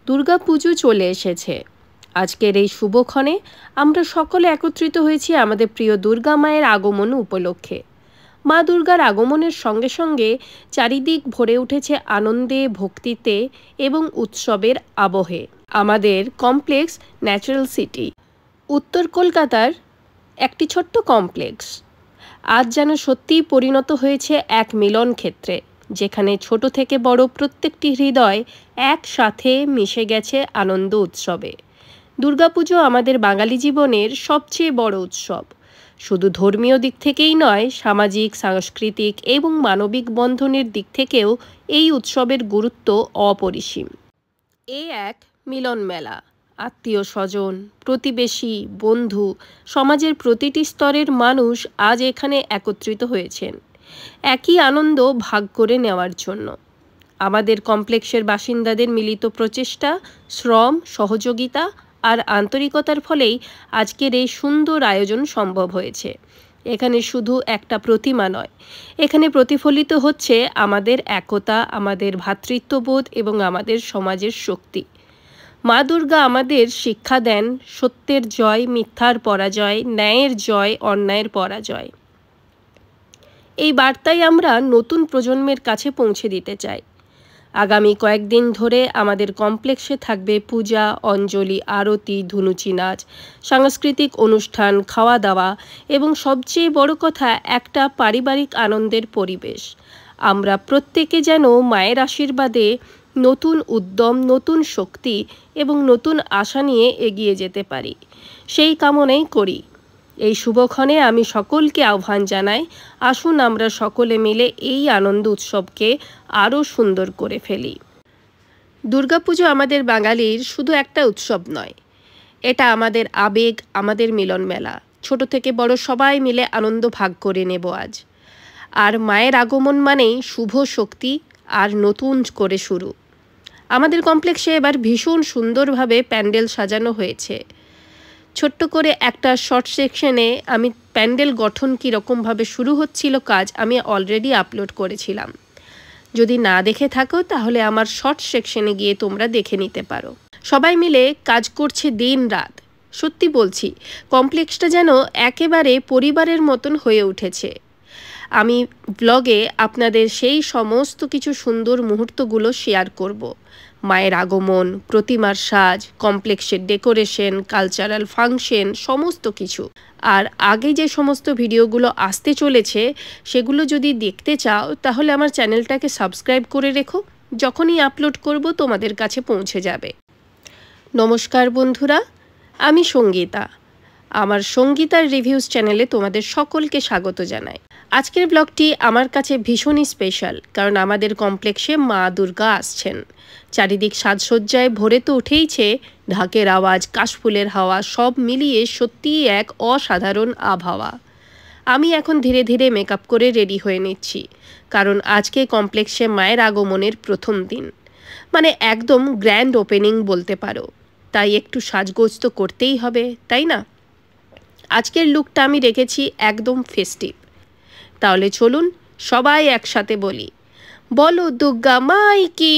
দুর্গাপুজো চলে এসেছে। আজকের এই শুভক্ষণে আমরা সকলে একত্রিত হয়েছি আমাদের প্রিয় দুর্গা মায়ের আগমন উপলক্ষে। মা দুর্গার আগমনের সঙ্গে সঙ্গে চারিদিক ভরে উঠেছে আনন্দে, ভক্তিতে এবং উৎসবের আবহে। আমাদের কমপ্লেক্স ন্যাচারাল সিটি উত্তর কলকাতার একটি ছোট্ট কমপ্লেক্স আজ যেন সত্যিই পরিণত হয়েছে এক মিলন ক্ষেত্রে, যেখানে ছোট থেকে বড় প্রত্যেকটি হৃদয় একসাথে মিশে গেছে আনন্দ উৎসবে। দুর্গাপুজো আমাদের বাঙালি জীবনের সবচেয়ে বড় উৎসব। শুধু ধর্মীয় দিক থেকেই নয়, সামাজিক, সাংস্কৃতিক এবং মানবিক বন্ধনের দিক থেকেও এই উৎসবের গুরুত্ব অপরিসীম। এ এক মিলন মেলা। আত্মীয় স্বজন, প্রতিবেশী, বন্ধু, সমাজের প্রতিটি স্তরের মানুষ আজ এখানে একত্রিত হয়েছেন একই আনন্দ ভাগ করে নেওয়ার জন্য। আমাদের কমপ্লেক্সের বাসিন্দাদের মিলিত প্রচেষ্টা, শ্রম, সহযোগিতা আর আন্তরিকতার ফলেই আজকের এই সুন্দর আয়োজন সম্ভব হয়েছে। এখানে শুধু একটা প্রতিমা নয়, এখানে প্রতিফলিত হচ্ছে আমাদের একতা, আমাদের ভ্রাতৃত্ববোধ এবং আমাদের সমাজের শক্তি। মা দুর্গা আমাদের শিক্ষা দেন সত্যের জয়, মিথ্যার পরাজয়, ন্যায়ের জয়, অন্যায়ের পরাজয়। এই বার্তাই আমরা নতুন প্রজন্মের কাছে পৌঁছে দিতে চাই। আগামী কয়েকদিন ধরে আমাদের কমপ্লেক্সে থাকবে পূজা, অঞ্জলি, আরতি, ধুনুচি নাচ, সাংস্কৃতিক অনুষ্ঠান, খাওয়া দাওয়া এবং সবচেয়ে বড় কথা, একটা পারিবারিক আনন্দের পরিবেশ। আমরা প্রত্যেকে যেন মায়ের আশীর্বাদে নতুন উদ্যম, নতুন শক্তি এবং নতুন আশা নিয়ে এগিয়ে যেতে পারি, সেই কামনাই করি। এই শুভক্ষণে আমি সকলকে আহ্বান জানাই, আসুন আমরা সকলে মিলে এই আনন্দ উৎসবকে আরও সুন্দর করে ফেলি। দুর্গাপুজো আমাদের বাঙালির শুধু একটা উৎসব নয়, এটা আমাদের আবেগ, আমাদের মিলন মেলা। ছোট থেকে বড় সবাই মিলে আনন্দ ভাগ করে নেব আজ। আর মায়ের আগমন মানেই শুভ শক্তি আর নতুন করে শুরু। আমাদের কমপ্লেক্সে এবার ভীষণ সুন্দরভাবে প্যান্ডেল সাজানো হয়েছে। ছোট্ট করে একটা শর্ট সেকশনে আমি প্যান্ডেল গঠন কীরকমভাবে শুরু হচ্ছিল কাজ আমি অলরেডি আপলোড করেছিলাম। যদি না দেখে থাকো তাহলে আমার শর্ট সেকশনে গিয়ে তোমরা দেখে নিতে পারো। সবাই মিলে কাজ করছে দিন রাত। সত্যি বলছি, কমপ্লেক্সটা যেন একেবারে পরিবারের মতন হয়ে উঠেছে। আমি ব্লগে আপনাদের সেই সমস্ত কিছু সুন্দর মুহূর্তগুলো শেয়ার করব। মায়ের আগমন, প্রতিমার সাজ, কমপ্লেক্সের ডেকোরেশন, কালচারাল ফাংশন, সমস্ত কিছু। আর আগে যে সমস্ত ভিডিওগুলো আসতে চলেছে সেগুলো যদি দেখতে চাও তাহলে আমার চ্যানেলটাকে সাবস্ক্রাইব করে রেখো, যখনই আপলোড করব তোমাদের কাছে পৌঁছে যাবে। নমস্কার বন্ধুরা, আমি সঙ্গীতা। আমার সঙ্গীতার রিভিউজ চ্যানেলে তোমাদের সকলকে স্বাগত জানাই। আজকের ব্লগটি আমার কাছে ভীষণই স্পেশাল, কারণ আমাদের কমপ্লেক্সে মা দুর্গা আসছেন। চারিদিক সাজসজ্জায় ভরে তো উঠেইছে, ঢাকের আওয়াজ, কাশফুলের হাওয়া, সব মিলিয়ে সত্যিই এক অসাধারণ আবহাওয়া। আমি এখন ধীরে ধীরে মেকআপ করে রেডি হয়ে নিচ্ছি, কারণ আজকে কমপ্লেক্সে মায়ের আগমনের প্রথম দিন, মানে একদম গ্র্যান্ড ওপেনিং বলতে পারো। তাই একটু সাজগোজ তো করতেই হবে, তাই না? আজকের লুকটা আমি রেখেছি একদম ফেস্টিভ। তাহলে চলুন সবাই একসাথে বলি, বলো দুর্গা মাই কি।